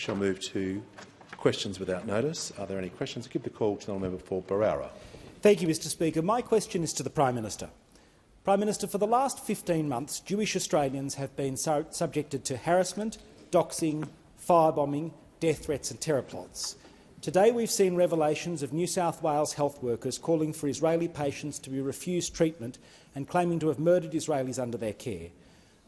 shall move to questions without notice. Are there any questions? I give the call to the member for Berowra. Thank you, Mr Speaker. My question is to the Prime Minister. Prime Minister, for the last 15 months, Jewish Australians have been subjected to harassment, doxing, firebombing, death threats and terror plots. Today we've seen revelations of New South Wales health workers calling for Israeli patients to be refused treatment and claiming to have murdered Israelis under their care.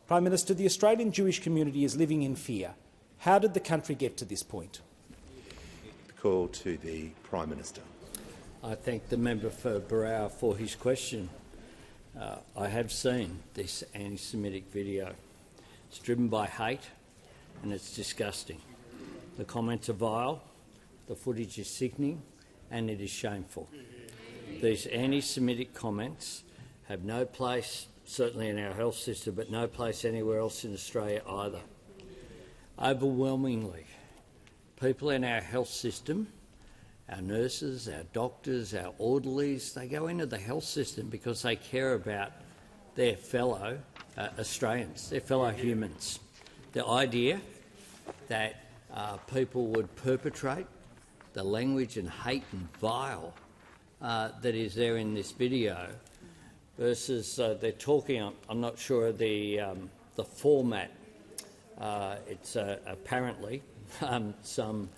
Prime Minister, the Australian Jewish community is living in fear. How did the country get to this point? The call to the Prime Minister. I thank the member for Berowra for his question. I have seen this anti-Semitic video. It's driven by hate and it's disgusting. The comments are vile, the footage is sickening and it is shameful. These anti-Semitic comments have no place, certainly in our health system, but no place anywhere else in Australia either. Overwhelmingly, people in our health system, our nurses, our doctors, our orderlies, they go into the health system because they care about their fellow Australians, their fellow humans. The idea that people would perpetrate the language and hate and vile that is there in this video versus they're talking, I'm not sure the format. It's apparently some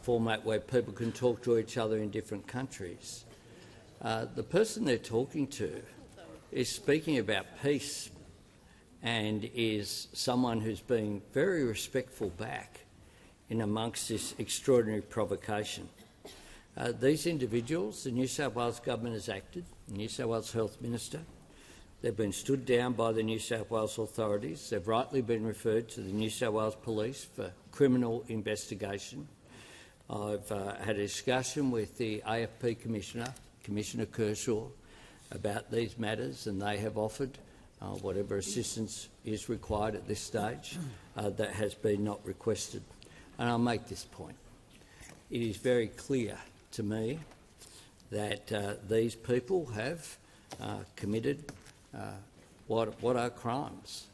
format where people can talk to each other in different countries. The person they're talking to is speaking about peace and is someone who's being very respectful back in amongst this extraordinary provocation. These individuals, the New South Wales Government has acted, the New South Wales Health Minister. They've been stood down by the New South Wales authorities. They've rightly been referred to the New South Wales Police for criminal investigation. I've had a discussion with the AFP Commissioner, Commissioner Kershaw, about these matters, and they have offered whatever assistance is required at this stage that has been not requested. And I'll make this point. It is very clear to me that these people have committed what are crimes,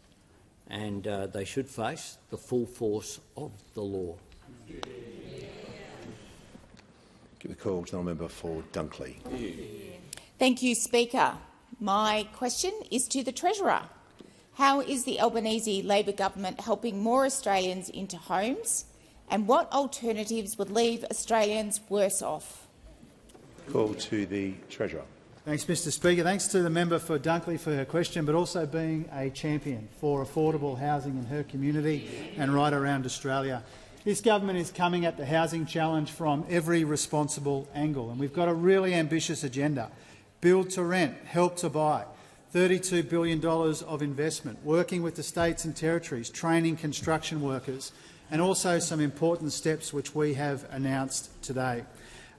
and they should face the full force of the law. Give the call to the member for Dunkley. Thank you, Speaker. My question is to the Treasurer. How is the Albanese Labor government helping more Australians into homes, and what alternatives would leave Australians worse off? Call to the Treasurer. Thanks, Mr Speaker. Thanks to the member for Dunkley for her question, but also being a champion for affordable housing in her community and right around Australia. This government is coming at the housing challenge from every responsible angle, and we've got a really ambitious agenda. Build to rent, help to buy, $32 billion of investment, working with the states and territories, training construction workers, and also some important steps which we have announced today.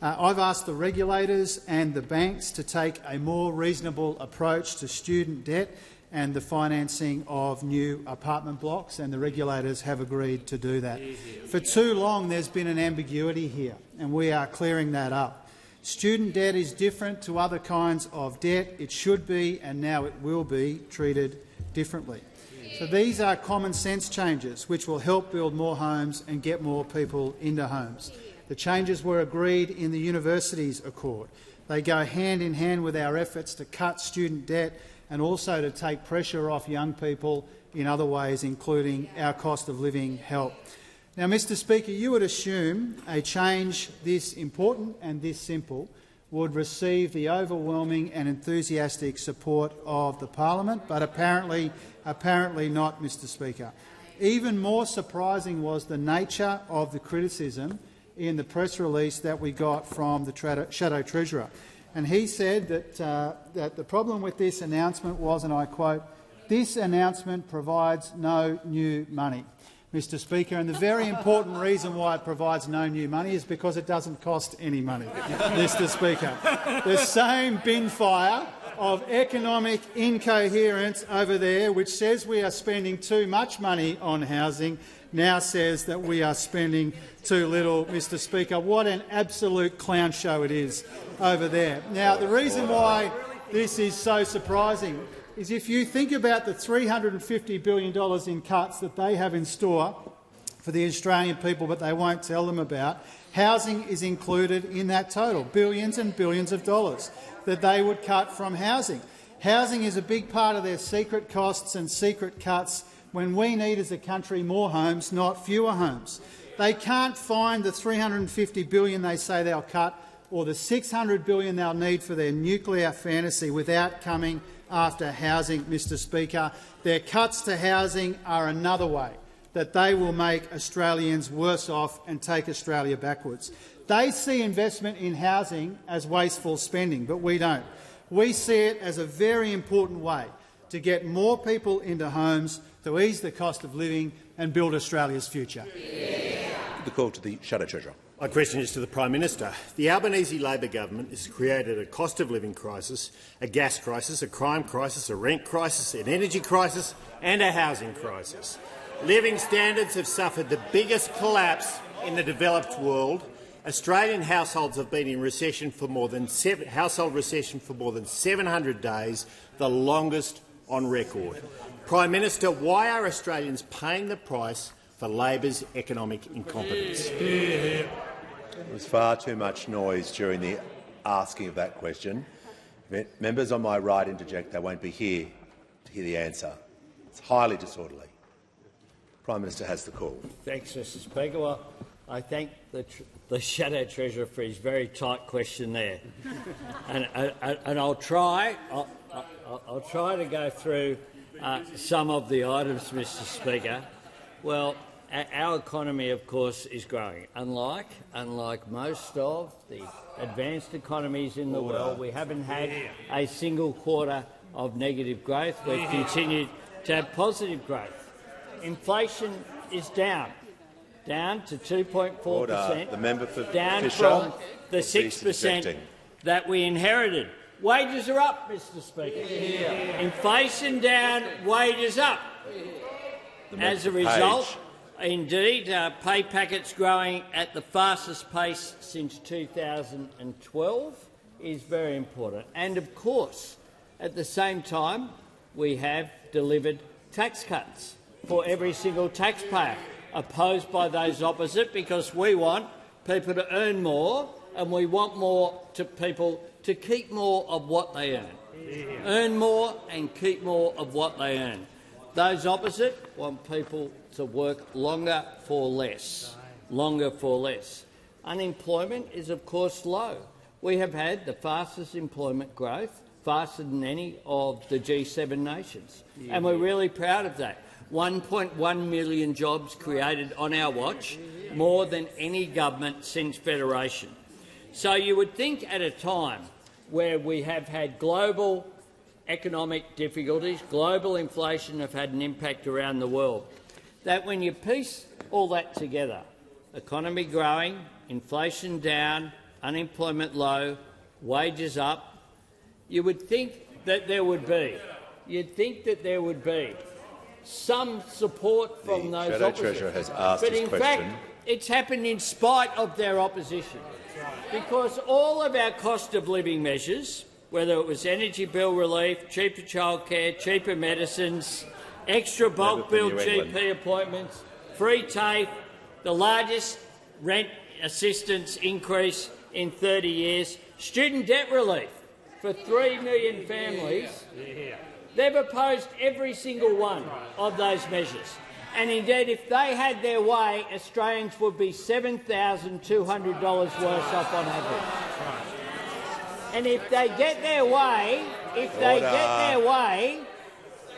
I've asked the regulators and the banks to take a more reasonable approach to student debt and the financing of new apartment blocks, and the regulators have agreed to do that. For too long there's been an ambiguity here, and we are clearing that up. Student debt is different to other kinds of debt. It should be, and now it will be, treated differently. So these are common sense changes which will help build more homes and get more people into homes. The changes were agreed in the Universities Accord. They go hand in hand with our efforts to cut student debt and also to take pressure off young people in other ways, including our cost of living help. Now, Mr Speaker, you would assume a change this important and this simple would receive the overwhelming and enthusiastic support of the Parliament, but apparently not, Mr Speaker. Even more surprising was the nature of the criticism in the press release that we got from the Shadow Treasurer. And he said that the problem with this announcement was, and I quote, "This announcement provides no new money." Mr Speaker, and the very important reason why it provides no new money is because it doesn't cost any money, Mr Speaker. The same bin fire of economic incoherence over there, which says we are spending too much money on housing, now says that we are spending too little, Mr Speaker. What an absolute clown show it is over there. Now, the reason why this is so surprising is if you think about the $350 billion in cuts that they have in store for the Australian people, but they won't tell them about. Housing is included in that total, billions and billions of dollars that they would cut from housing. Housing is a big part of their secret costs and secret cuts when we need as a country more homes, not fewer homes. They can't find the $350 billion they say they'll cut or the $600 billion they'll need for their nuclear fantasy without coming after housing, Mr Speaker. Their cuts to housing are another way that they will make Australians worse off and take Australia backwards. They see investment in housing as wasteful spending, but we don't. We see it as a very important way to get more people into homes, to ease the cost of living and build Australia's future. The call to the Shadow Treasurer. My question is to the Prime Minister. The Albanese Labor government has created a cost of living crisis, a gas crisis, a crime crisis, a rent crisis, an energy crisis and a housing crisis. Living standards have suffered the biggest collapse in the developed world. Australian households have been in recession for more than 700 days, the longest on record. Prime Minister, why are Australians paying the price for Labor's economic incompetence? There was far too much noise during the asking of that question. If members on my right interject, they won't be here to hear the answer. It's highly disorderly. Prime Minister has the call. Thanks, Mr Speaker. Well, I thank the Shadow Treasurer for his very tight question there, and I'll try to go through some of the items, Mr Speaker. Well, our economy, of course, is growing. Unlike most of the advanced economies in the world, we haven't had a single quarter of negative growth. We've continued to have positive growth. Inflation is down to 2.4%, The member for down Fisher, from the cease 6% interjecting. that we inherited. Wages are up, Mr Speaker. Inflation down, wages up. As a result, indeed, pay packets growing at the fastest pace since 2012 is very important. And, of course, at the same time, we have delivered tax cuts for every single taxpayer, opposed by those opposite, because we want people to earn more and we want people to keep more of what they earn. Earn more and keep more of what they earn. Those opposite want people to work longer for less. Unemployment is, of course, low. We have had the fastest employment growth, faster than any of the G7 nations, and we're really proud of that. 1.1 million jobs created on our watch, more than any government since Federation. So you would think at a time where we have had global economic difficulties, global inflation have had an impact around the world, that when you piece all that together, economy growing, inflation down, unemployment low, wages up, you would think that there would be some support from those Shadow opposition. Treasurer has asked but his in question. fact, it's happened in spite of their opposition, because all of our cost of living measures, whether it was energy bill relief, cheaper childcare, cheaper medicines, extra bulk bill GP appointments, free TAFE, the largest rent assistance increase in 30 years, student debt relief for 3 million families. They've opposed every single one of those measures. And indeed, if they had their way, Australians would be $7,200 worse off on average. And if they get their way,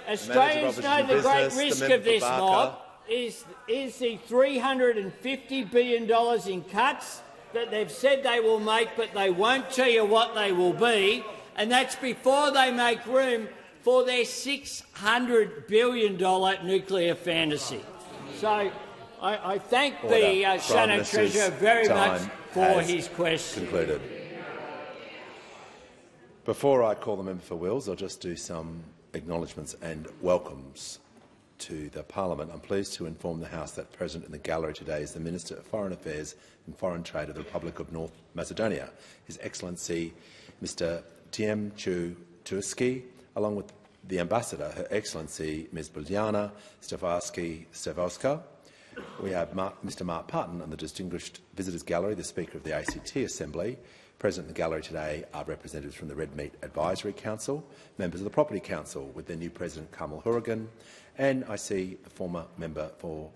Australians know the great risk of this mob is the $350 billion in cuts that they've said they will make, but they won't tell you what they will be, and that's before they make room for their $600 billion nuclear fantasy. So I thank the Shadow Treasurer very much for his question. Concluded. Before I call the member for Wills, I'll just do some acknowledgements and welcomes to the Parliament. I'm pleased to inform the House that present in the gallery today is the Minister of Foreign Affairs and Foreign Trade of the Republic of North Macedonia, His Excellency Mr. Tiem Tursky, along with the Ambassador, Her Excellency Ms. Biljana Stevovska, We have Mr Mark Parton and the Distinguished Visitors Gallery, the Speaker of the ACT Assembly. Present in the gallery today are representatives from the Red Meat Advisory Council, members of the Property Council with their new President Kamal Hourigan, and I see a former member for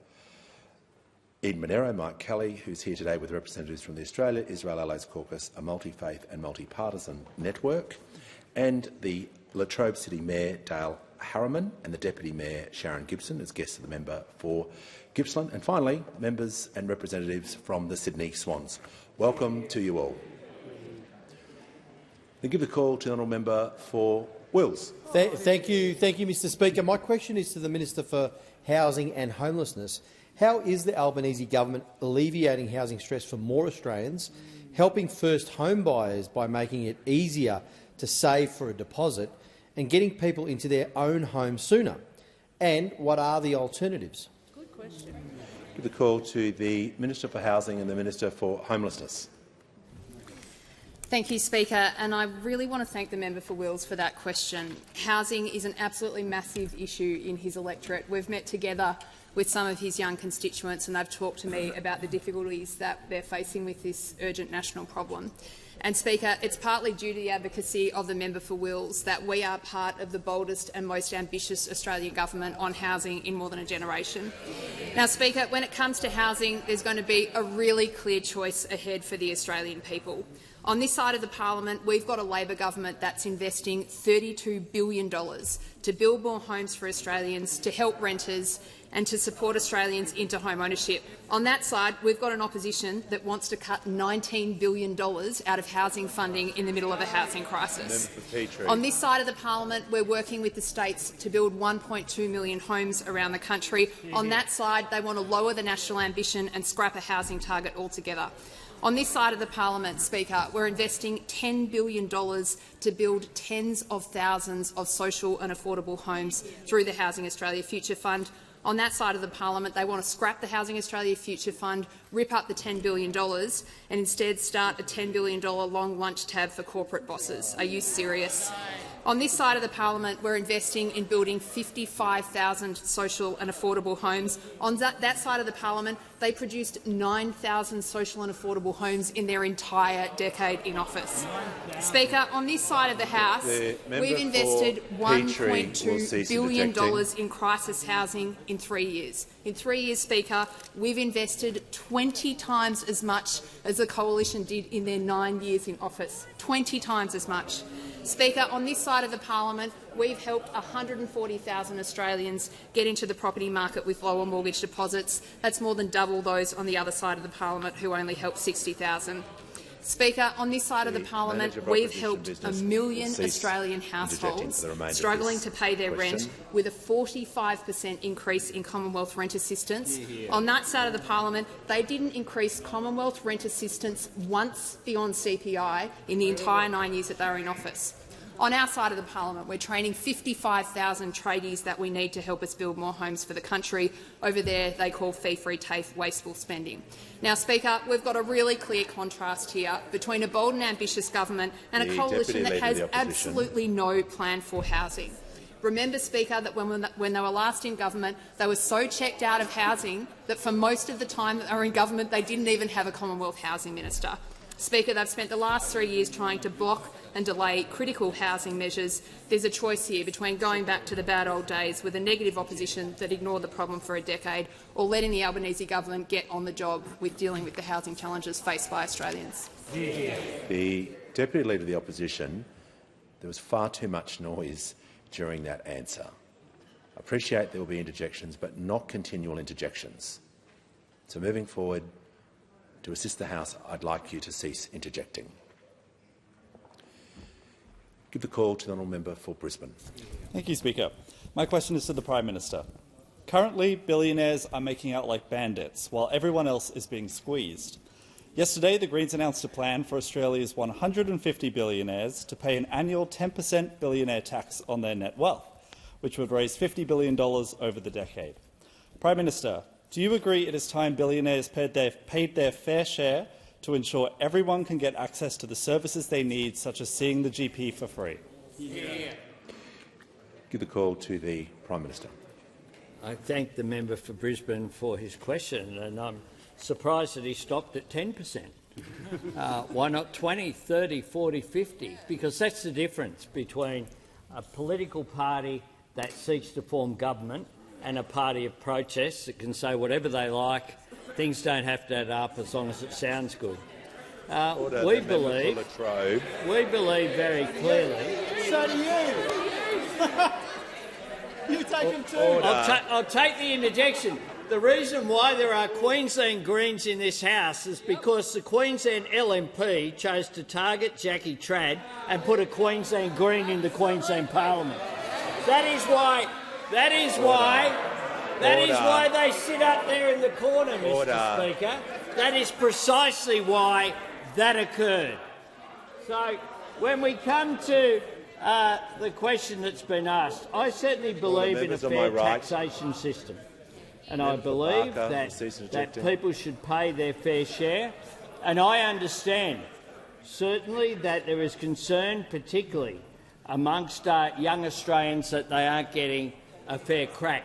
Eden Monero, Mike Kelly, who's here today with representatives from the Australia-Israel Allies Caucus, a multi-faith and multi-partisan network, and the Latrobe City Mayor Dale Harriman and the Deputy Mayor Sharon Gibson as guests of the member for Gippsland, and finally members and representatives from the Sydney Swans. Welcome to you all. Then give the call to the honourable member for Wills. Thank you, Mr Speaker. My question is to the Minister for Housing and Homelessness. How is the Albanese government alleviating housing stress for more Australians, helping first home buyers by making it easier to save for a deposit and getting people into their own homes sooner? And what are the alternatives? Good question. Give the call to the Minister for Housing and the Minister for Homelessness. Thank you, Speaker, and I really want to thank the member for Wills for that question. Housing is an absolutely massive issue in his electorate. We've met together with some of his young constituents and they've talked to me about the difficulties that they're facing with this urgent national problem. And, Speaker, it's partly due to the advocacy of the member for Wills that we are part of the boldest and most ambitious Australian government on housing in more than a generation. Now, Speaker, when it comes to housing, there's going to be a really clear choice ahead for the Australian people. On this side of the parliament, we've got a Labor government that's investing $32 billion to build more homes for Australians, to help renters and to support Australians into home ownership. On that side, we've got an opposition that wants to cut $19 billion out of housing funding in the middle of a housing crisis. On this side of the parliament, we're working with the states to build 1.2 million homes around the country. On that side, they want to lower the national ambition and scrap a housing target altogether. On this side of the parliament, Speaker, we're investing $10 billion to build tens of thousands of social and affordable homes through the Housing Australia Future Fund. On that side of the parliament, they want to scrap the Housing Australia Future Fund, rip up the $10 billion and instead start a $10 billion long lunch tab for corporate bosses. Are you serious? On this side of the parliament, we're investing in building 55,000 social and affordable homes. On that side of the parliament, they produced 9,000 social and affordable homes in their entire decade in office. Speaker, on this side of the House, we've invested $1.2 billion in crisis housing in 3 years. In 3 years, Speaker, we've invested 20 times as much as the Coalition did in their 9 years in office. 20 times as much. Speaker, on this side of the parliament, we've helped 140,000 Australians get into the property market with lower mortgage deposits. That's more than double those on the other side of the parliament, who only helped 60,000. Speaker, on this side of the parliament, we've helped 1 million Australian households struggling to pay their rent with a 45% increase in Commonwealth rent assistance. On that side of the parliament, they didn't increase Commonwealth rent assistance once beyond CPI in the entire 9 years that they were in office. On our side of the parliament, we're training 55,000 tradies that we need to help us build more homes for the country. Over there, they call fee-free TAFE wasteful spending. Now, Speaker, we've got a really clear contrast here between a bold and ambitious government and a coalition that has absolutely no plan for housing. Remember, Speaker, that when they were last in government, they were so checked out of housing that for most of the time that they were in government, they didn't even have a Commonwealth Housing Minister. Speaker, they've spent the last 3 years trying to block and delay critical housing measures. There's a choice here between going back to the bad old days with a negative opposition that ignored the problem for a decade, or letting the Albanese government get on the job with dealing with the housing challenges faced by Australians. The Deputy Leader of the Opposition, there was far too much noise during that answer. I appreciate there will be interjections, but not continual interjections. So moving forward, to assist the House, I'd like you to cease interjecting. Give the call to the honourable member for Brisbane. Thank you, Speaker. My question is to the Prime Minister. Currently, billionaires are making out like bandits, while everyone else is being squeezed. Yesterday, the Greens announced a plan for Australia's 150 billionaires to pay an annual 10% billionaire tax on their net wealth, which would raise $50 billion over the decade. Prime Minister, do you agree it is time billionaires paid their fair share to ensure everyone can get access to the services they need, such as seeing the GP for free? Give the call to the Prime Minister. I thank the member for Brisbane for his question, and I'm surprised that he stopped at 10%. Why not 20, 30, 40, 50? Because that's the difference between a political party that seeks to form government and a party of protest that can say whatever they like. Things don't have to add up as long as it sounds good. We believe very clearly. So do you. You take him too. I'll take the interjection. The reason why there are Queensland Greens in this House is because the Queensland LNP chose to target Jackie Trad and put a Queensland Green in the Queensland Parliament. That is why they sit up there in the corner, Mr. Speaker. That is precisely why that occurred. So when we come to the question that's been asked, I certainly believe in a fair taxation system, and I believe that people should pay their fair share. And I understand certainly that there is concern, particularly amongst young Australians, that they aren't getting a fair crack,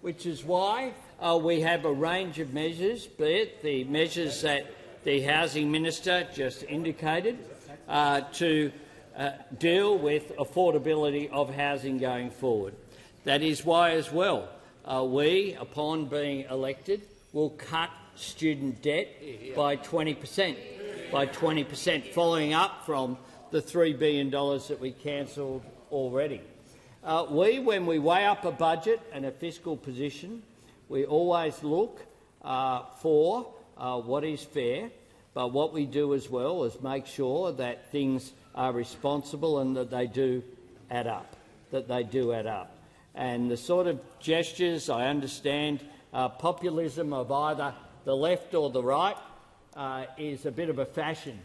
which is why we have a range of measures, be it the measures that the Housing Minister just indicated, to deal with affordability of housing going forward. That is why, as well, we, upon being elected, will cut student debt by 20%, following up from the $3 billion that we cancelled already. When we weigh up a budget and a fiscal position, we always look for what is fair, but what we do as well is make sure that things are responsible and that they do add up. And the sort of gestures, I understand, populism of either the left or the right is a bit of a fashion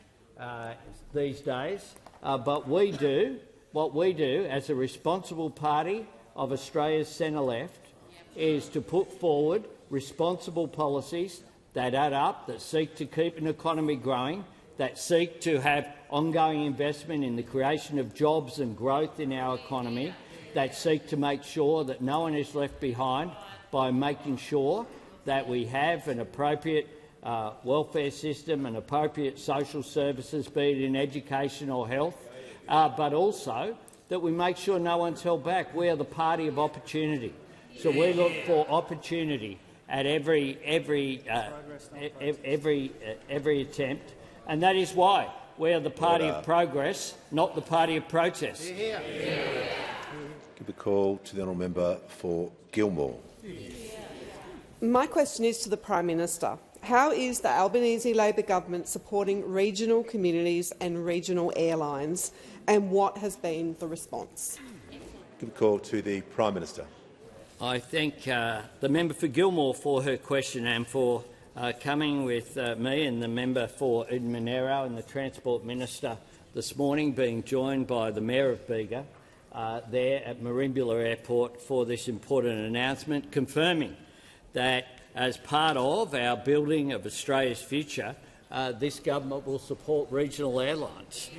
these days. But what we do as a responsible party of Australia's centre-left is to put forward responsible policies that add up, that seek to keep an economy growing, that seek to have ongoing investment in the creation of jobs and growth in our economy, that seek to make sure that no one is left behind by making sure that we have an appropriate welfare system and appropriate social services, be it in education or health, but also that we make sure no one's held back. We are the party of opportunity, so we look for opportunity at every attempt, and that is why we are the party of progress, not the party of protest. Give a call to the honourable member for Gilmore. My question is to the Prime Minister. How is the Albanese Labor government supporting regional communities and regional airlines, and what has been the response? Give a call to the Prime Minister. I thank the member for Gilmore for her question and for coming with me and the member for Eden Monaro and the Transport Minister this morning, being joined by the Mayor of Bega there at Merimbula Airport for this important announcement, confirming that as part of our building of Australia's future, this government will support regional airlines.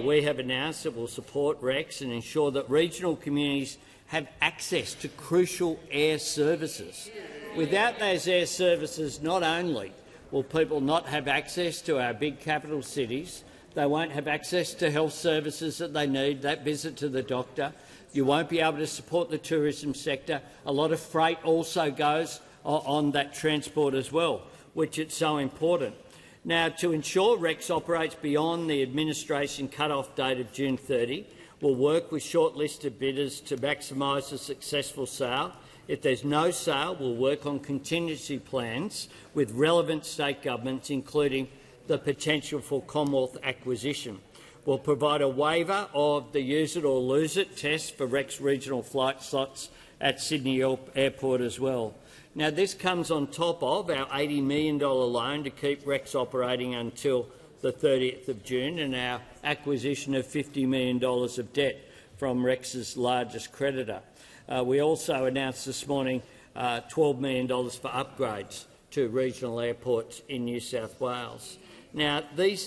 We have announced that we'll support Rex and ensure that regional communities have access to crucial air services. Without those air services, not only will people not have access to our big capital cities, they won't have access to health services that they need, that visit to the doctor. You won't be able to support the tourism sector. A lot of freight also goes on that transport as well, which is so important. Now, to ensure Rex operates beyond the administration cut-off date of June 30, we'll work with shortlisted bidders to maximise a successful sale. If there's no sale, we'll work on contingency plans with relevant state governments, including the potential for Commonwealth acquisition. We'll provide a waiver of the use it or lose it test for Rex regional flight slots at Sydney Airport as well. Now, this comes on top of our $80 million loan to keep Rex operating until the 30th of June and our acquisition of $50 million of debt from Rex's largest creditor. We also announced this morning $12 million for upgrades to regional airports in New South Wales. Now, this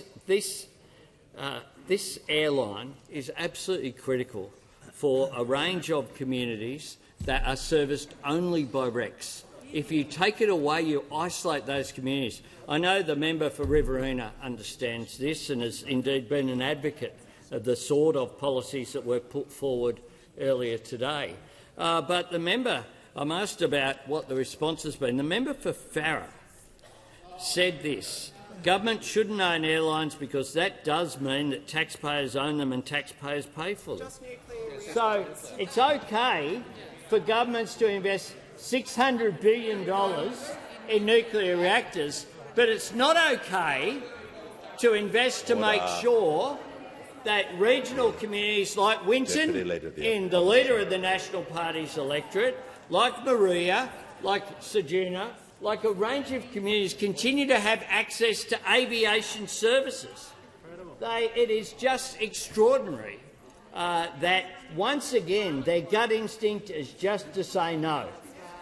airline is absolutely critical for a range of communities that are serviced only by RECs. If you take it away, you isolate those communities. I know the member for Riverina understands this and has indeed been an advocate of the sort of policies that were put forward earlier today. But the member, I'm asked about what the response has been. The member for Farrer said this: government shouldn't own airlines because that does mean that taxpayers own them and taxpayers pay for them. So it's okay for governments to invest $600 billion in nuclear reactors, but it's not okay to invest to make sure that regional communities like Winton, in the leader of the National Party's electorate, like Maria, like Ceduna, like a range of communities, continue to have access to aviation services. It is just extraordinary that, once again, their gut instinct is just to say no.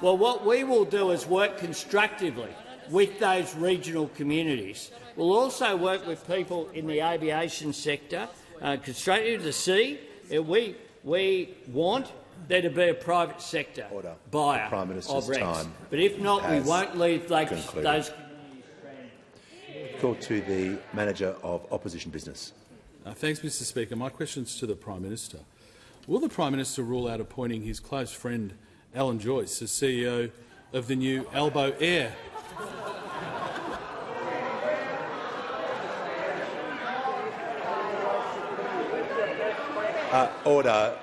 Well, what we will do is work constructively with those regional communities. We'll also work with people in the aviation sector, constructively to see we want there to be a private sector buyer of RECs. But if not, we won't leave those. Call to the Manager of Opposition Business. Thanks, Mr Speaker. My question is to the Prime Minister. Will the Prime Minister rule out appointing his close friend Alan Joyce as CEO of the new Albo Air? Order.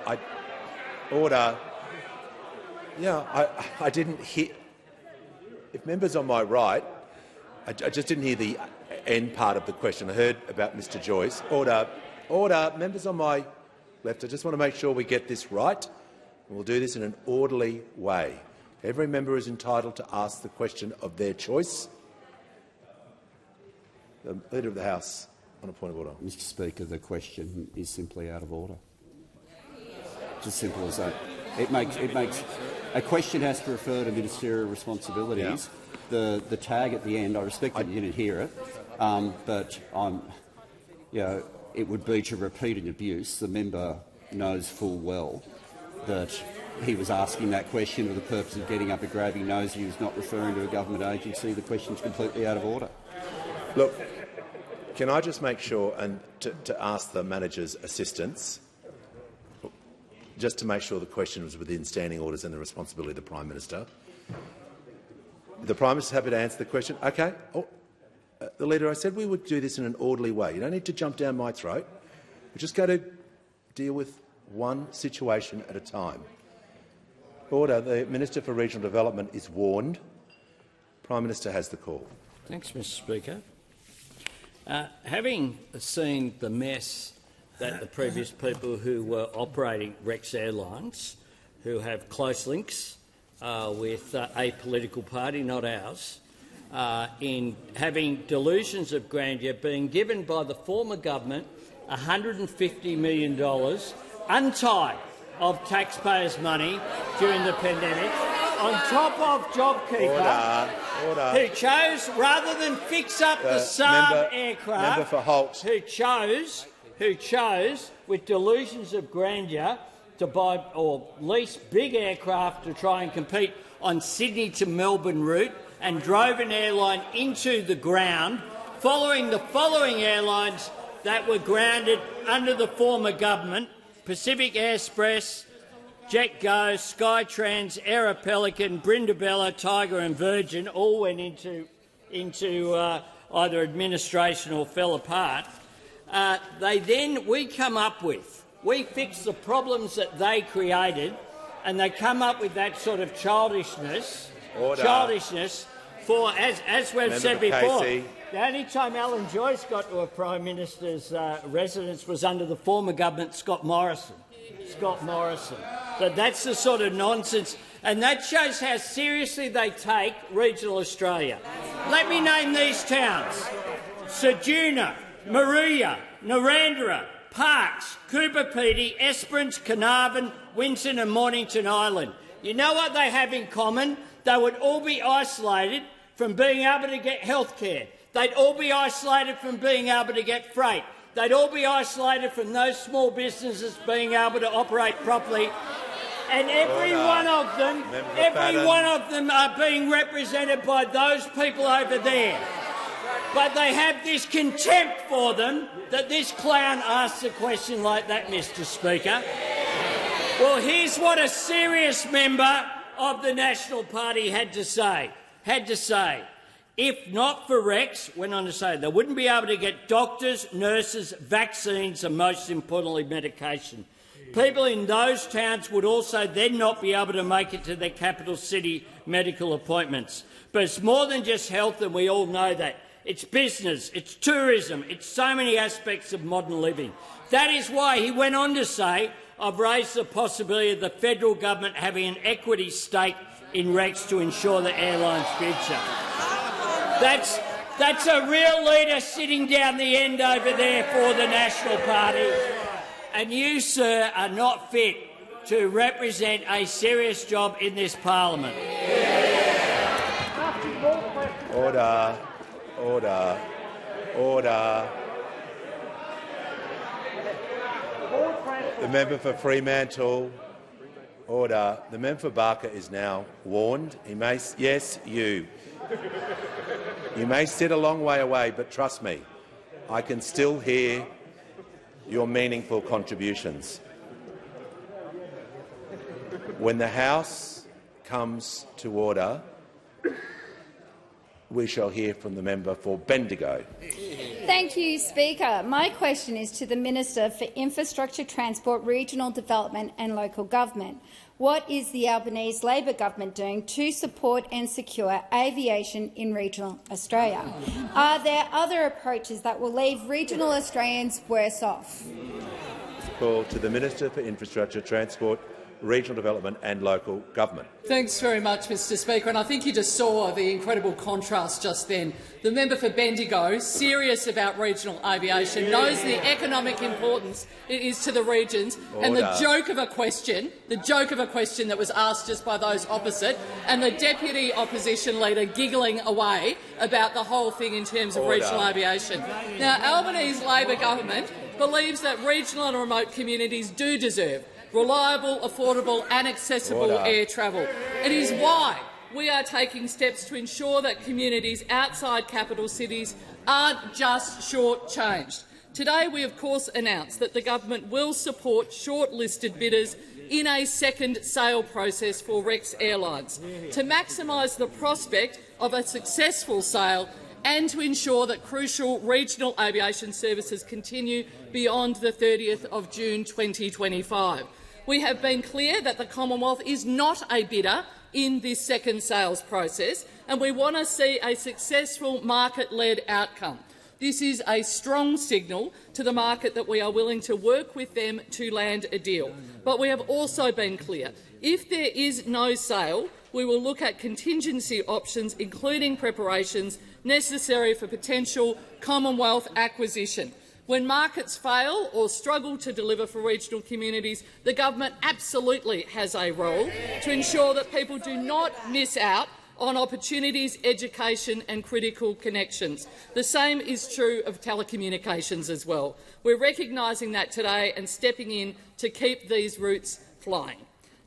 Order. Yeah, I didn't hear. If members on my right, I just didn't hear the end part of the question. I heard about Mr Joyce. Order. Order. Members on my left, I just want to make sure we get this right. And we'll do this in an orderly way. Every member is entitled to ask the question of their choice. The Leader of the House on a point of order. Mr Speaker, the question is simply out of order. It's as simple as that. It makes a question has to refer to ministerial responsibilities. Yeah. The tag at the end, I respect that you didn't hear it, but it would be to repeat an abuse. The member knows full well that he was asking that question for the purpose of getting up a grab. He knows he was not referring to a government agency. The question is completely out of order. Look, can I just make sure and to ask the manager's assistance, just to make sure the question was within standing orders and the responsibility of the Prime Minister. The Prime Minister is happy to answer the question. Okay. The Leader, I said we would do this in an orderly way. You don't need to jump down my throat. We're just going to deal with one situation at a time. Order. The Minister for Regional Development is warned. Prime Minister has the call. Thanks, Mr Speaker. Having seen the mess that the previous people who were operating Rex Airlines, who have close links with a political party, not ours, in having delusions of grandeur, being given by the former government $150 million untied of taxpayers' money during the pandemic, on top of JobKeeper, who chose, rather than fix up the Saab aircraft, who chose, with delusions of grandeur, to buy or lease big aircraft to try and compete on Sydney to Melbourne route, and drove an airline into the ground, following the following airlines that were grounded under the former government: Pacific Express, JetGo, Skytrans, Air Pelican, Brindabella, Tiger and Virgin all went into either administration or fell apart. We fix the problems that they created, and they come up with that sort of childishness. For, as we've said before, the only time Alan Joyce got to a Prime Minister's residence was under the former government, Scott Morrison. But that's the sort of nonsense, and that shows how seriously they take regional Australia. Let me name these towns: Ceduna, Maria, Narrandera, Parkes, Cooper Pedy, Esperance, Carnarvon, Winton and Mornington Island. You know what they have in common? They would all be isolated from being able to get health care. They'd all be isolated from being able to get freight. They'd all be isolated from those small businesses being able to operate properly. And every one of them are being represented by those people over there. But they have this contempt for them that this clown asks a question like that, Mr. Speaker. Well, here's what a serious member of the National Party had to say. If not for Rex, went on to say, they wouldn't be able to get doctors, nurses, vaccines and, most importantly, medication. People in those towns would also then not be able to make it to their capital city medical appointments. But it's more than just health, and we all know that. It's business, it's tourism, it's so many aspects of modern living. That is why he went on to say, I've raised the possibility of the federal government having an equity stake in Rex to ensure the airline's future. That's a real leader sitting down the end over there for the National Party. And you, sir, are not fit to represent a serious job in this parliament. Order. Order. Order. The member for Fremantle. Order. The member for Barker is now warned. He may, yes, you. You may sit a long way away, but trust me, I can still hear your meaningful contributions. When the House comes to order, we shall hear from the member for Bendigo. Thank you, Speaker. My question is to the Minister for Infrastructure, Transport, Regional Development and Local Government. What is the Albanese Labor government doing to support and secure aviation in regional Australia? Are there other approaches that will leave regional Australians worse off? Call to the Minister for Infrastructure, Transport, Regional Development and Local Government. Thanks very much, Mr Speaker. And I think you just saw the incredible contrast just then. The member for Bendigo, serious about regional aviation, knows the economic importance it is to the regions, and the joke of a question that was asked just by those opposite, and the deputy opposition leader giggling away about the whole thing in terms of regional aviation. Now, Albanese Labor government believes that regional and remote communities do deserve reliable, affordable and accessible air travel. It is why we are taking steps to ensure that communities outside capital cities aren't just short-changed. Today we of course announced that the government will support shortlisted bidders in a second sale process for Rex Airlines to maximise the prospect of a successful sale and to ensure that crucial regional aviation services continue beyond the 30th of June 2025. We have been clear that the Commonwealth is not a bidder in this second sales process, and we want to see a successful market-led outcome. This is a strong signal to the market that we are willing to work with them to land a deal. But we have also been clear, if there is no sale, we will look at contingency options, including preparations necessary for potential Commonwealth acquisition. When markets fail or struggle to deliver for regional communities, the government absolutely has a role to ensure that people do not miss out on opportunities, education and critical connections. The same is true of telecommunications as well. We're recognising that today and stepping in to keep these routes flying.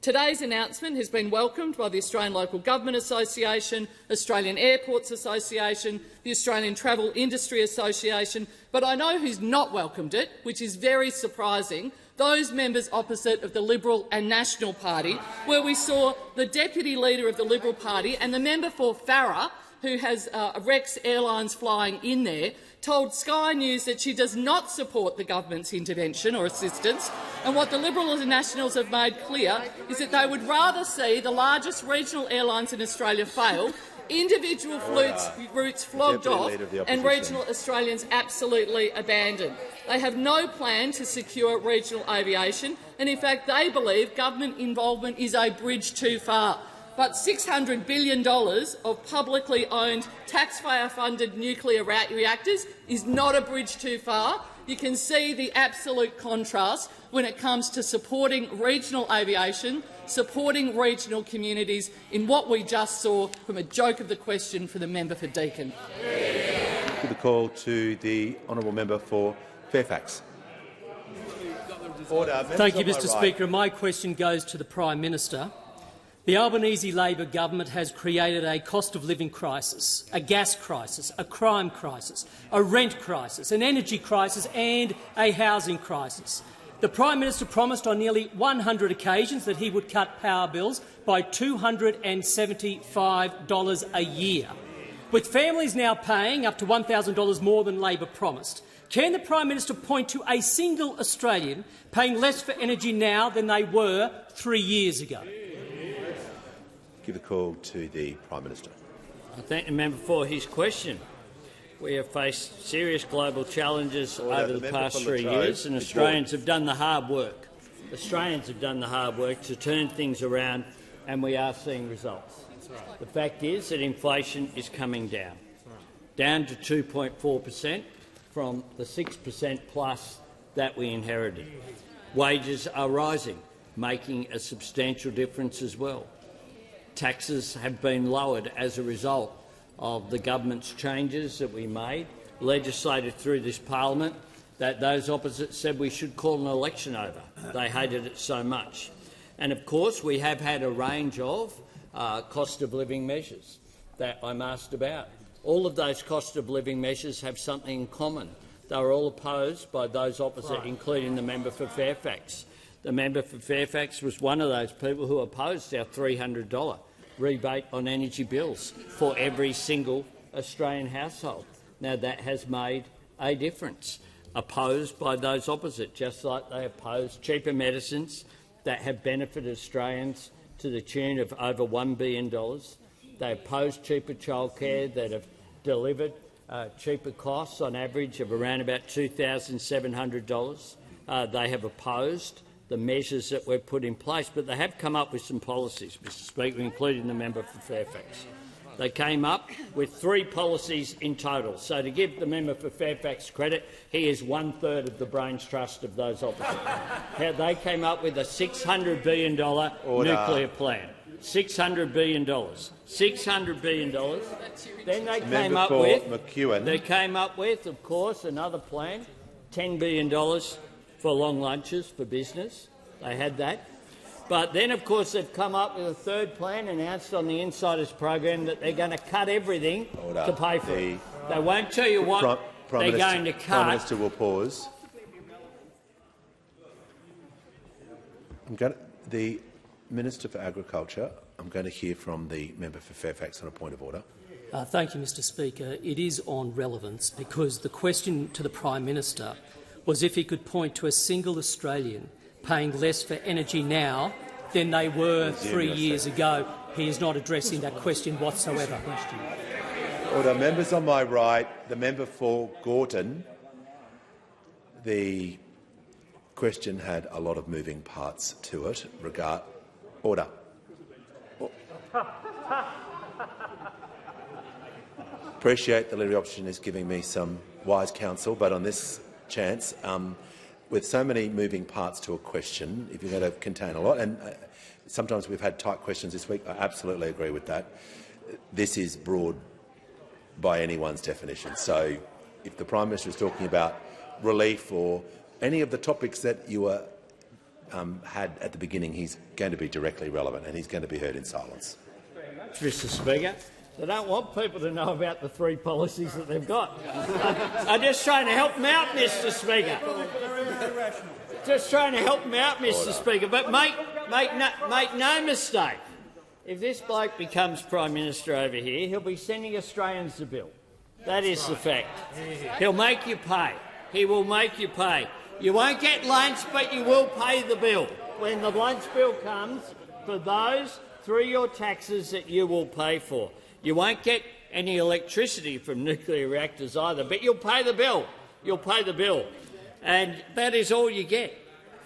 Today's announcement has been welcomed by the Australian Local Government Association, Australian Airports Association, the Australian Travel Industry Association, but I know who's not welcomed it, which is very surprising, those members opposite of the Liberal and National Party, where we saw the Deputy Leader of the Liberal Party and the member for Farrer, who has Rex Airlines flying in there, told Sky News that she does not support the government's intervention or assistance, and what the Liberals and Nationals have made clear is that they would rather see the largest regional airlines in Australia fail, individual routes flogged off and regional Australians absolutely abandoned. They have no plan to secure regional aviation, and in fact they believe government involvement is a bridge too far. But $600 billion of publicly owned, taxpayer-funded nuclear reactors is not a bridge too far. You can see the absolute contrast when it comes to supporting regional aviation, supporting regional communities in what we just saw from a joke of the question for the member for Deakin. The call to the honourable member for Fairfax. Thank you, Mr Speaker. My question goes to the Prime Minister. The Albanese Labor government has created a cost of living crisis, a gas crisis, a crime crisis, a rent crisis, an energy crisis and a housing crisis. The Prime Minister promised on nearly 100 occasions that he would cut power bills by $275 a year. With families now paying up to $1,000 more than Labor promised, can the Prime Minister point to a single Australian paying less for energy now than they were 3 years ago? Give the call to the Prime Minister. I thank the member for his question. We have faced serious global challenges over the past 3 years, and Australians have done the hard work. Australians have done the hard work to turn things around, and we are seeing results. The fact is that inflation is coming down to 2.4% from the 6% plus that we inherited. Wages are rising, making a substantial difference as well. Taxes have been lowered as a result of the government's changes that we made, legislated through this parliament, that those opposite said we should call an election over. They hated it so much. And of course we have had a range of cost of living measures that I'm asked about. All of those cost of living measures have something in common. They were all opposed by those opposite, including the member for Fairfax. The member for Fairfax was one of those people who opposed our $300 rebate on energy bills for every single Australian household. Now, that has made a difference. Opposed by those opposite, just like they opposed cheaper medicines that have benefited Australians to the tune of over $1 billion. They opposed cheaper childcare that have delivered cheaper costs on average of around about $2,700. They have opposed the measures that we've put in place, but they have come up with some policies, Mr Speaker, including the member for Fairfax. They came up with 3 policies in total. So to give the member for Fairfax credit, he is 1/3 of the brains trust of those opposite. They came up with a $600 billion nuclear plan. $600 billion. $600 billion. Then they came up with, of course, another plan, $10 billion for long lunches for business. They had that. But then, of course, they've come up with a third plan announced on the Insiders program that they're going to cut everything to pay for it. They won't tell you what they're going to cut. Prime Minister will pause. The Minister for Agriculture, I'm going to hear from the member for Fairfax on a point of order. Thank you, Mr Speaker. It is on relevance because the question to the Prime Minister was if he could point to a single Australian paying less for energy now than they were 3 years ago. He is not addressing that question whatsoever. Order. Members on my right, the member for Gorton. The question had a lot of moving parts to it. Order. Appreciate the Leader of the Opposition is giving me some wise counsel, but on this chance, with so many moving parts to a question, if you're going to contain a lot, and sometimes we've had tight questions this week, I absolutely agree with that. This is broad by anyone's definition. So if the Prime Minister is talking about relief or any of the topics that you had at the beginning, he's going to be directly relevant and he's going to be heard in silence. Mr Speaker. They don't want people to know about the 3 policies that they've got. I'm just trying to help them out, Mr Speaker. Just trying to help them out, Mr Speaker. But make no mistake, if this bloke becomes Prime Minister over here, he'll be sending Australians the bill. That is the fact. He'll make you pay. He will make you pay. You won't get lunch, but you will pay the bill. When the lunch bill comes, for those through your taxes that you will pay for. You won't get any electricity from nuclear reactors either, but you'll pay the bill. You'll pay the bill. And that is all you get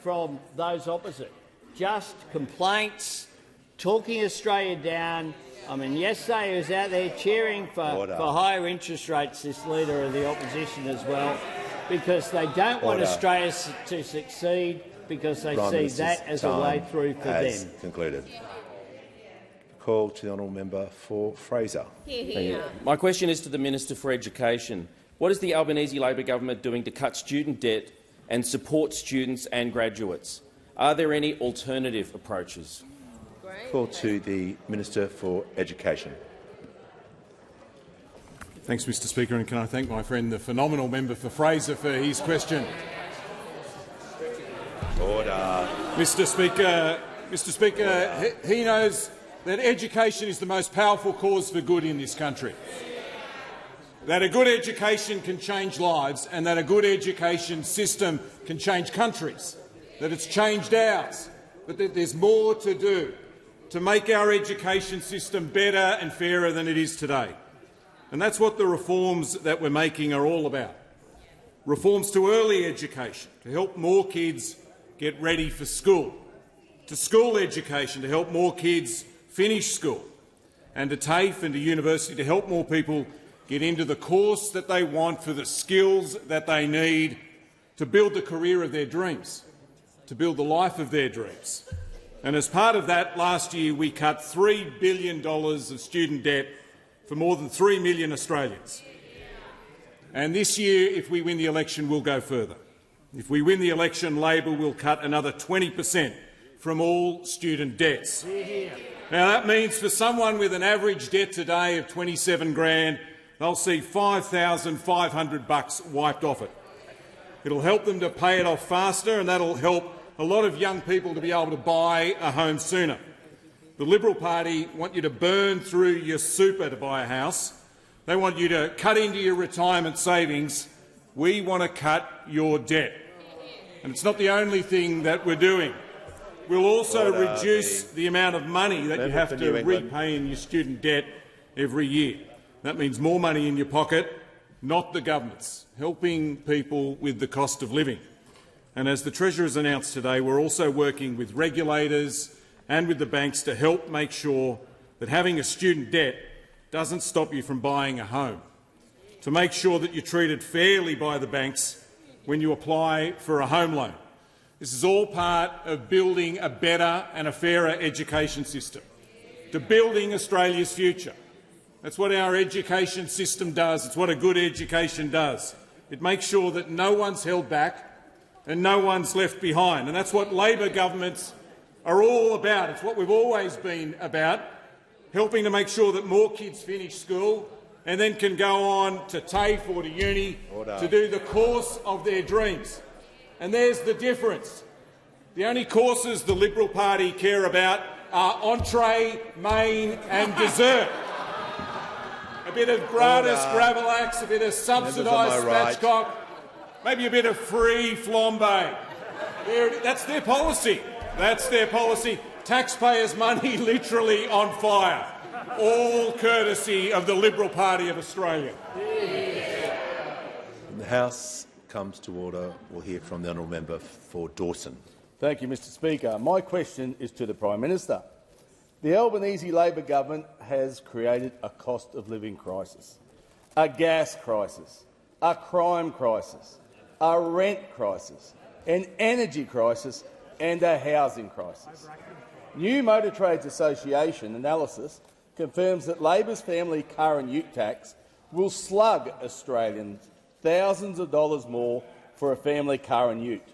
from those opposite. Just complaints, talking Australia down. I mean, yesterday he was out there cheering for higher interest rates, this Leader of the Opposition as well, because they don't want Australia to succeed, because they see that as a way through for them. Concluded. Call to the honourable member for Fraser. My question is to the Minister for Education. What is the Albanese Labor government doing to cut student debt and support students and graduates. Are there any alternative approaches? Call to the Minister for Education. Thanks, Mr Speaker, and can I thank my friend, the phenomenal member for Fraser, for his question. Order. Mr Speaker, he knows that education is the most powerful cause for good in this country, that a good education can change lives and that a good education system can change countries, that it's changed ours, but that there's more to do to make our education system better and fairer than it is today. And that's what the reforms that we're making are all about. Reforms to early education, to help more kids get ready for school, to school education, to help more kids finish school, and to TAFE and to university, to help more people get into the course that they want for the skills that they need to build the career of their dreams, to build the life of their dreams. And as part of that, last year we cut $3 billion of student debt for more than 3 million Australians. And this year, if we win the election, we'll go further. If we win the election, Labor will cut another 20% from all student debts. Now, that means for someone with an average debt today of $27,000, they'll see $5,500 wiped off it. It'll help them to pay it off faster, and that'll help a lot of young people to be able to buy a home sooner. The Liberal Party want you to burn through your super to buy a house. They want you to cut into your retirement savings. We want to cut your debt. And it's not the only thing that we're doing. We'll also reduce the amount of money that you have to repay in your student debt every year. That means more money in your pocket, not the government's, helping people with the cost of living. And as the Treasurer has announced today, we're also working with regulators and with the banks to help make sure that having a student debt doesn't stop you from buying a home, to make sure that you're treated fairly by the banks when you apply for a home loan. This is all part of building a better and a fairer education system, to building Australia's future. That's what our education system does. It's what a good education does. It makes sure that no one's held back and no one's left behind. And that's what Labor governments are all about. It's what we've always been about, helping to make sure that more kids finish school and then can go on to TAFE or to uni to do the course of their dreams. And there's the difference. The only courses the Liberal Party care about are entree, main and dessert. A bit of gratis Gravelax, a bit of subsidised spatchcock, maybe a bit of free flambe. That's their policy. That's their policy. Taxpayers' money literally on fire, all courtesy of the Liberal Party of Australia. The House comes to order. We'll hear from the honourable member for Dawson. Thank you, Mr Speaker. My question is to the Prime Minister. The Albanese Labor government has created a cost of living crisis, a gas crisis, a crime crisis, a rent crisis, an energy crisis and a housing crisis. New Motor Trades Association analysis confirms that Labor's family car and ute tax will slug Australians thousands of dollars more for a family car and ute.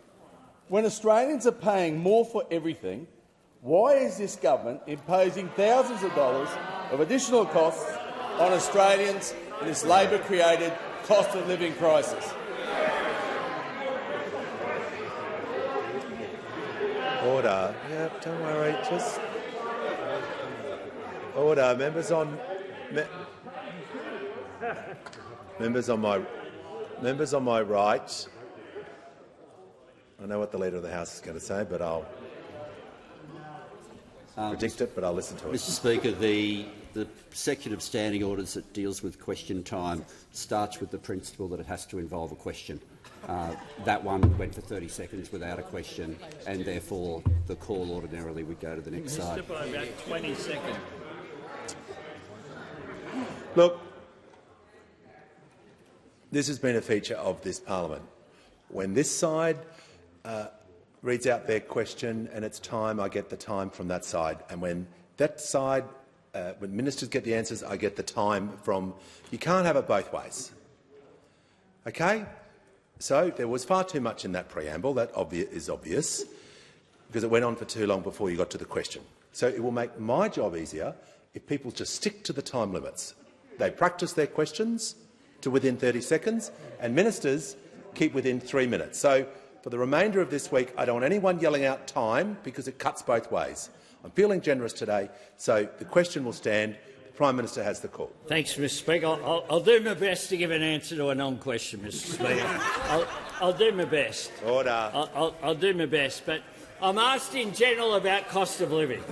When Australians are paying more for everything, why is this government imposing thousands of dollars of additional costs on Australians in this Labor-created cost of living crisis? Order. Yeah, don't worry. Just order. Members on my right. I know what the Leader of the House is going to say, but I'll predict it, but I'll listen to it. Mr Speaker, the section of standing orders that deals with question time starts with the principle that it has to involve a question. That one went for 30 seconds without a question, and therefore the call ordinarily would go to the next side. By about 20 seconds. Look, this has been a feature of this parliament. When this side reads out their question and it's time, I get the time from that side. And when that side, when ministers get the answers, I get the time from— you can't have it both ways. Okay? So there was far too much in that preamble. That is obvious, because it went on for too long before you got to the question. So it will make my job easier if people just stick to the time limits. They practice their questions to within 30 seconds, and ministers keep within 3 minutes. So for the remainder of this week, I don't want anyone yelling out time, because it cuts both ways. I'm feeling generous today, so the question will stand. The Prime Minister has the call. Thanks, Mr Speaker. I'll do my best to give an answer to a non-question, Mr Speaker. I'll do my best. Order. I'll do my best, but I'm asked in general about cost of living.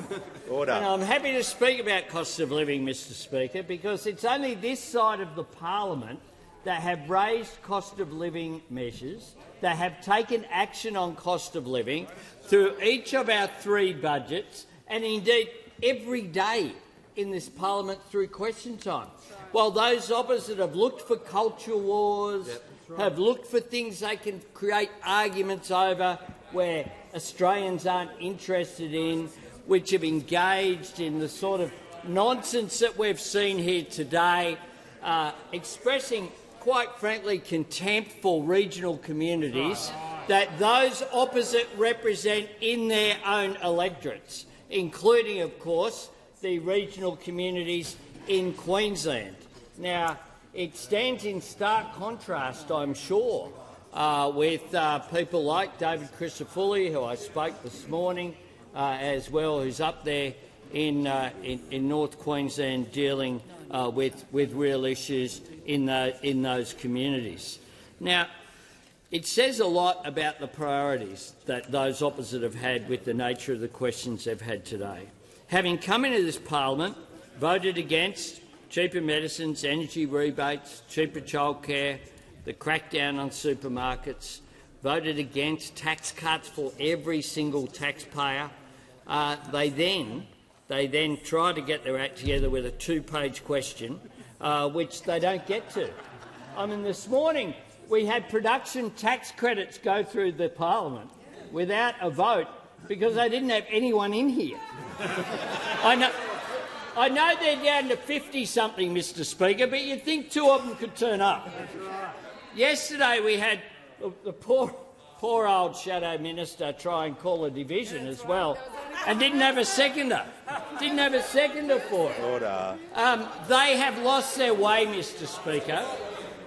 Order. And I'm happy to speak about cost of living, Mr Speaker, because it's only this side of the parliament that have raised cost of living measures, that have taken action on cost of living through each of our 3 budgets, and indeed every day in this parliament through question time. While those opposite have looked for culture wars, have looked for things they can create arguments over where Australians aren't interested in, which have engaged in the sort of nonsense that we've seen here today, expressing, quite frankly, contempt for regional communities that those opposite represent in their own electorates, including, of course, the regional communities in Queensland. Now, it stands in stark contrast, I'm sure, with people like David Crisafulli, who I spoke this morning, as well, who's up there in North Queensland dealing with real issues in those communities. Now, it says a lot about the priorities that those opposite have had with the nature of the questions they've had today. Having come into this parliament, voted against cheaper medicines, energy rebates, cheaper childcare, the crackdown on supermarkets, voted against tax cuts for every single taxpayer, they then try to get their act together with a 2-page question, which they don't get to. I mean, this morning we had production tax credits go through the parliament without a vote because they didn't have anyone in here. I know they're down to 50-something, Mr Speaker, but you'd think 2 of them could turn up. Yesterday we had the poor old shadow minister try and call a division as well, and didn't have a seconder. Didn't have a seconder for it. Order. They have lost their way, Mr Speaker.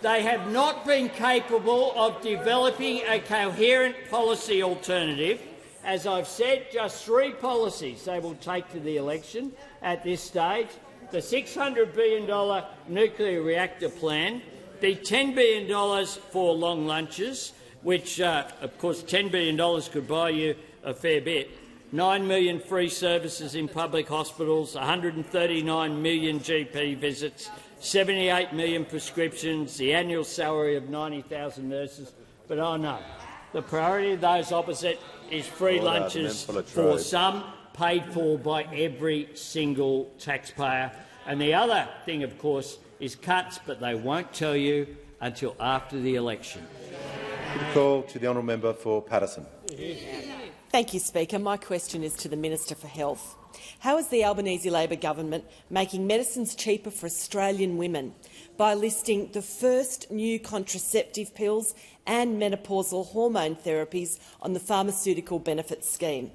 They have not been capable of developing a coherent policy alternative. As I've said, just 3 policies they will take to the election at this stage: the $600 billion nuclear reactor plan, the $10 billion for long lunches, which, of course, $10 billion could buy you a fair bit, 9 million free services in public hospitals, 139 million GP visits, 78 million prescriptions, the annual salary of 90,000 nurses. But oh no, the priority of those opposite is free lunches for some, paid for by every single taxpayer. And the other thing, of course, is cuts, but they won't tell you until after the election. Call to the honourable member for Paterson. Thank you, Speaker. My question is to the Minister for Health. How is the Albanese Labor government making medicines cheaper for Australian women by listing the first new contraceptive pills and menopausal hormone therapies on the pharmaceutical benefits scheme?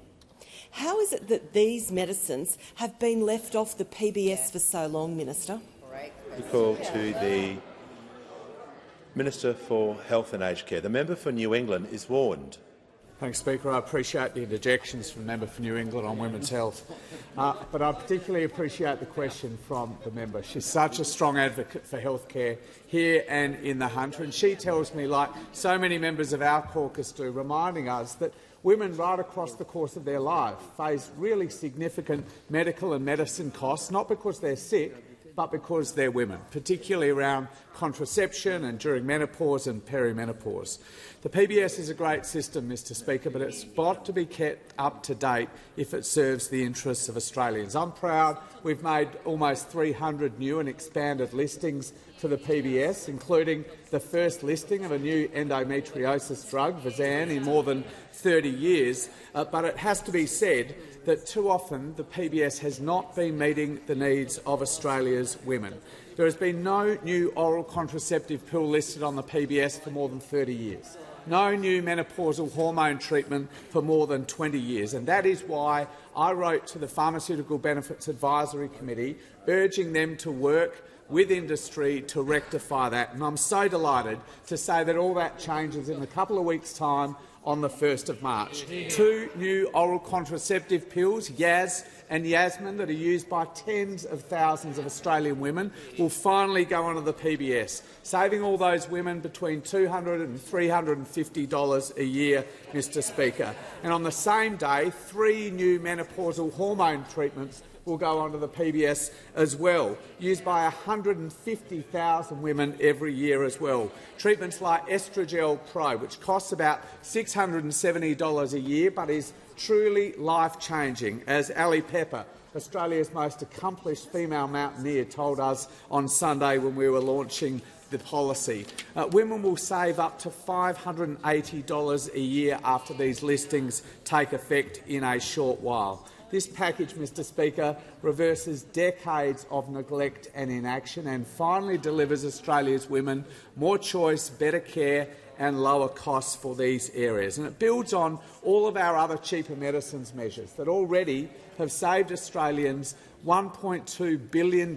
How is it that these medicines have been left off the PBS for so long, Minister? Call to the Minister for Health and Aged Care. The member for New England is warned. Thanks, Speaker. I appreciate the interjections from the member for New England on women's health, but I particularly appreciate the question from the member. She's such a strong advocate for healthcare here and in the Hunter, and she tells me, like so many members of our caucus do, reminding us that women right across the course of their life face really significant medical and medicine costs, not because they're sick, but because they're women, particularly around contraception and during menopause and perimenopause. The PBS is a great system, Mr Speaker, but it's got to be kept up to date if it serves the interests of Australians. I'm proud we've made almost 300 new and expanded listings to the PBS, including the first listing of a new endometriosis drug, Vazan, in more than 30 years. But it has to be said that too often the PBS has not been meeting the needs of Australia's women. There has been no new oral contraceptive pill listed on the PBS for more than 30 years. No new menopausal hormone treatment for more than 20 years. And that is why I wrote to the Pharmaceutical Benefits Advisory Committee urging them to work with industry to rectify that. And I'm so delighted to say that all that changes in a couple of weeks' time on the 1st of March. 2 new oral contraceptive pills, Yaz and Yasmin, that are used by tens of thousands of Australian women, will finally go onto the PBS, saving all those women between $200 and $350 a year, Mr Speaker. And on the same day, 3 new menopausal hormone treatments will go onto the PBS as well, used by 150,000 women every year as well. Treatments like Estrogel Pro, which costs about $670 a year but is truly life-changing, as Ali Pepper, Australia's most accomplished female mountaineer, told us on Sunday when we were launching the policy. Women will save up to $580 a year after these listings take effect in a short while. This package, Mr Speaker, reverses decades of neglect and inaction and finally delivers Australia's women more choice, better care and lower costs for these areas. And it builds on all of our other cheaper medicines measures that already have saved Australians $1.2 billion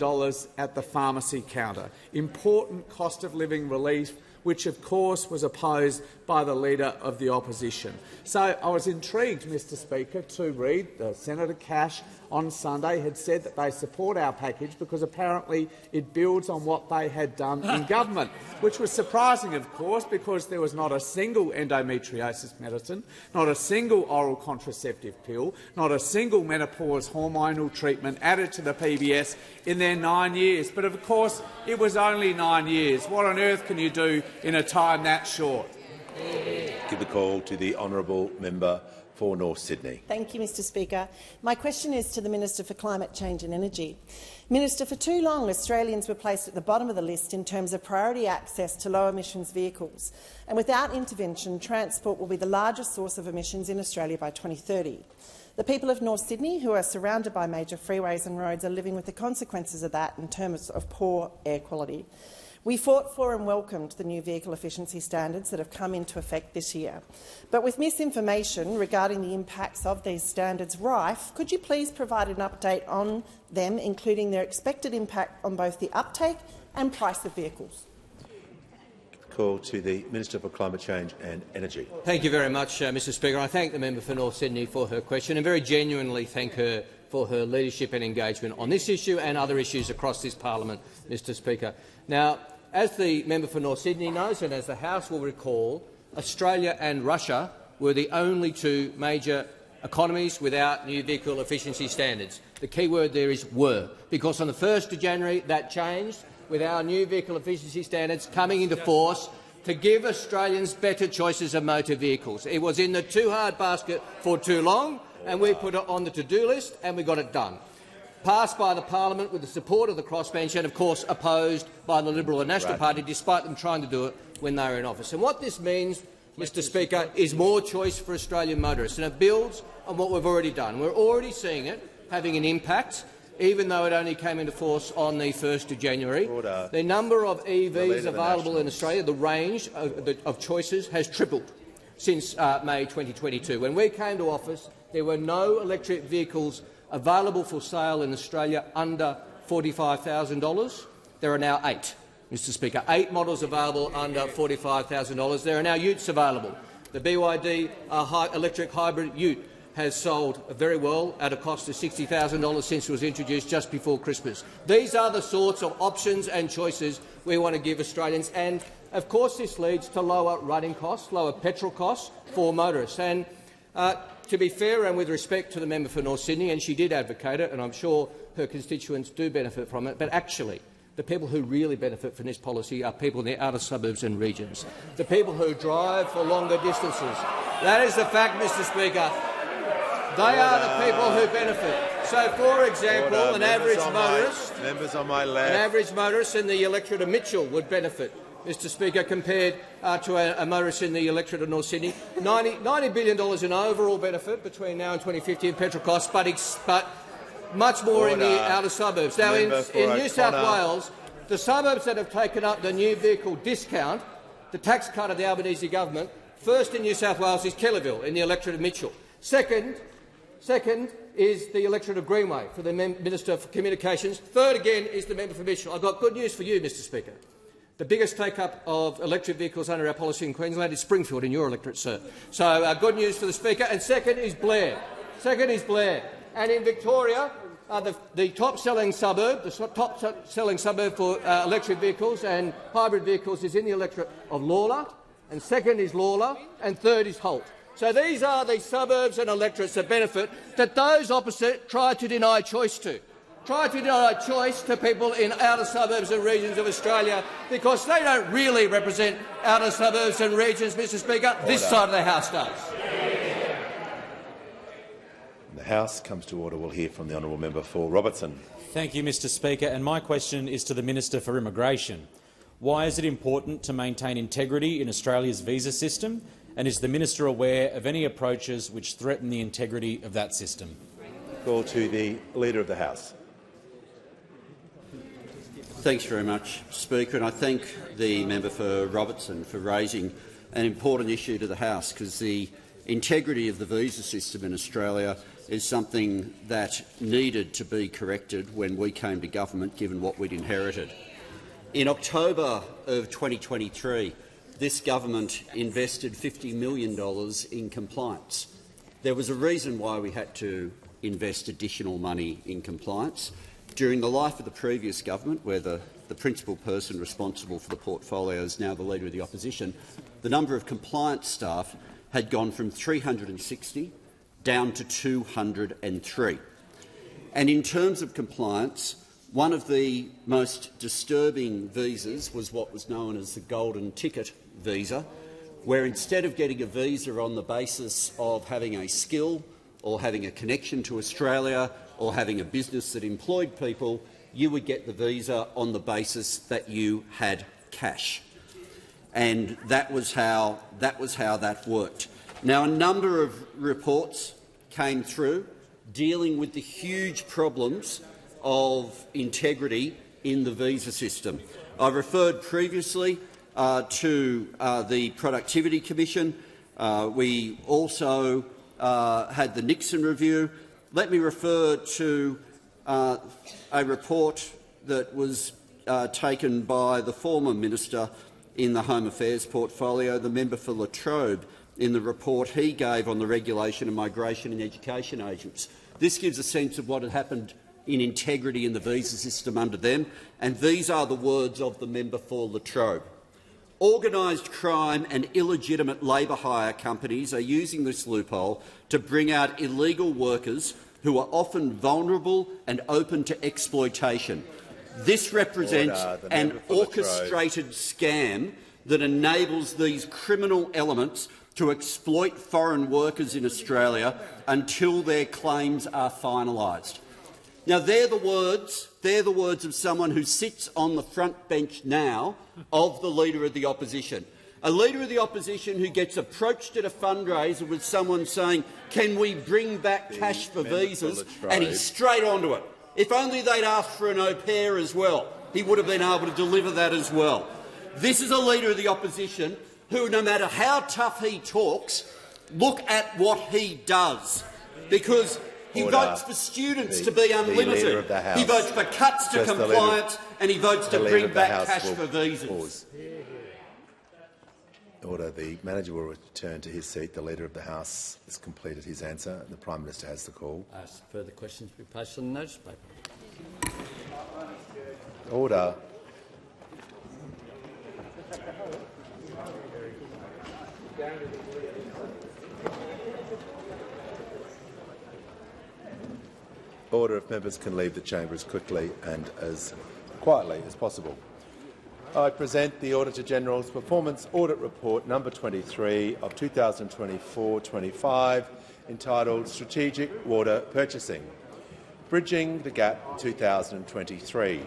at the pharmacy counter. Important cost of living relief, which of course was opposed by the Leader of the Opposition. So I was intrigued, Mr Speaker, to read that Senator Cash on Sunday had said that they support our package because apparently it builds on what they had done in government, which was surprising, of course, because there was not a single endometriosis medicine, not a single oral contraceptive pill, not a single menopause hormonal treatment added to the PBS in their 9 years. But of course, it was only 9 years. What on earth can you do in a time that short? Give the call to the honourable member for North Sydney. Thank you, Mr Speaker. My question is to the Minister for Climate Change and Energy. Minister, for too long Australians were placed at the bottom of the list in terms of priority access to low-emissions vehicles, and without intervention, transport will be the largest source of emissions in Australia by 2030. The people of North Sydney, who are surrounded by major freeways and roads, are living with the consequences of that in terms of poor air quality. We fought for and welcomed the new vehicle efficiency standards that have come into effect this year. But with misinformation regarding the impacts of these standards rife, could you please provide an update on them, including their expected impact on both the uptake and price of vehicles? Call to the Minister for Climate Change and Energy. Thank you very much, Mr Speaker. I thank the member for North Sydney for her question and very genuinely thank her for her leadership and engagement on this issue and other issues across this parliament, Mr Speaker. Now, as the member for North Sydney knows, and as the House will recall, Australia and Russia were the only 2 major economies without new vehicle efficiency standards. The key word there is were, because on the 1st of January that changed, with our new vehicle efficiency standards coming into force to give Australians better choices of motor vehicles. It was in the too hard basket for too long, and we put it on the to-do list, and we got it done. Passed by the parliament with the support of the crossbench and, of course, opposed by the Liberal and National Party, despite them trying to do it when they were in office. And what this means, Mr Speaker, is more choice for Australian motorists, and it builds on what we've already done. We're already seeing it having an impact, even though it only came into force on the 1st of January. The number of EVs available in Australia, the range of choices, has tripled since May 2022. When we came to office, there were no electric vehicles available for sale in Australia under $45,000. There are now 8, Mr Speaker. 8 models available under $45,000. There are now utes available. The BYD electric hybrid ute has sold very well at a cost of $60,000 since it was introduced just before Christmas. These are the sorts of options and choices we want to give Australians. And, of course, this leads to lower running costs, lower petrol costs for motorists. And to be fair and with respect to the member for North Sydney, and she did advocate it, and I'm sure her constituents do benefit from it, but actually the people who really benefit from this policy are people in the outer suburbs and regions, the people who drive for longer distances. That is the fact, Mr Speaker. They are the people who benefit. So, for example, Order. an average motorist in the electorate of Mitchell would benefit, Mr Speaker, compared to a motorist in the electorate of North Sydney. $90 billion in overall benefit between now and 2050 in petrol costs, but much more in the outer suburbs. Now, in New South Wales, the suburbs that have taken up the new vehicle discount, the tax cut of the Albanese government, first in New South Wales is Kellyville in the electorate of Mitchell. Second is the electorate of Greenway for the Minister for Communications. Third again is the member for Mitchell. I've got good news for you, Mr Speaker. The biggest take-up of electric vehicles under our policy in Queensland is Springfield in your electorate, sir. So good news for the Speaker. And second is Blair. And in Victoria, the top-selling suburb for electric vehicles and hybrid vehicles is in the electorate of Lalor, and second is Lalor, and third is Holt. So these are the suburbs and electorates that benefit that those opposite try to deny choice to. Try to deny choice to people in outer suburbs and regions of Australia because they don't really represent outer suburbs and regions, Mr Speaker. This side of the House does. The House comes to order. We'll hear from the honourable member for Robertson. Thank you, Mr Speaker. And my question is to the Minister for Immigration. Why is it important to maintain integrity in Australia's visa system? And is the Minister aware of any approaches which threaten the integrity of that system? Call to the Leader of the House. Thanks very much, Speaker, and I thank the member for Robertson for raising an important issue to the House, because the integrity of the visa system in Australia is something that needed to be corrected when we came to government, given what we'd inherited. In October of 2023, this government invested $50 million in compliance. There was a reason why we had to invest additional money in compliance. During the life of the previous government, where the principal person responsible for the portfolio is now the Leader of the Opposition, the number of compliance staff had gone from 360 down to 203. And in terms of compliance, one of the most disturbing visas was what was known as the golden ticket visa, where instead of getting a visa on the basis of having a skill or having a connection to Australia or having a business that employed people, you would get the visa on the basis that you had cash. And that was how that worked. Now, a number of reports came through dealing with the huge problems of integrity in the visa system. I referred previously to the Productivity Commission. We also had the Nixon Review. Let me refer to a report that was taken by the former Minister in the Home Affairs portfolio, the member for Latrobe, in the report he gave on the regulation of migration and education agents. This gives a sense of what had happened in integrity in the visa system under them, and these are the words of the member for Latrobe. Organised crime and illegitimate labour hire companies are using this loophole to bring out illegal workers who are often vulnerable and open to exploitation. This represents an orchestrated scam that enables these criminal elements to exploit foreign workers in Australia until their claims are finalised. Now, they're the words of someone who sits on the front bench now of the Leader of the Opposition. A Leader of the Opposition who gets approached at a fundraiser with someone saying, "Can we bring back cash for visas?" and he's straight onto it. If only they'd asked for an au pair as well, he would have been able to deliver that as well. This is a Leader of the Opposition who, no matter how tough he talks, look at what he does, because he votes for students to be unlimited, he votes for cuts to compliance, and he votes to bring back cash for visas. Order. The manager will return to his seat. The Leader of the House has completed his answer. The Prime Minister has the call. Further questions to be placed on the notice paper. Order. Order. If members can leave the chamber as quickly and as quietly as possible. I present the Auditor-General's Performance Audit Report number 23 of 2024-25, entitled Strategic Water Purchasing. Bridging the Gap 2023,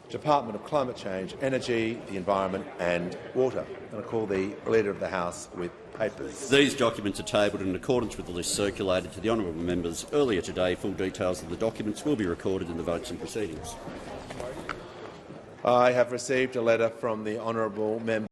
Department of Climate Change, Energy, the Environment and Water. And I call the Leader of the House with papers. These documents are tabled in accordance with the list circulated to the honourable members earlier today. Full details of the documents will be recorded in the votes and proceedings. I have received a letter from the honourable member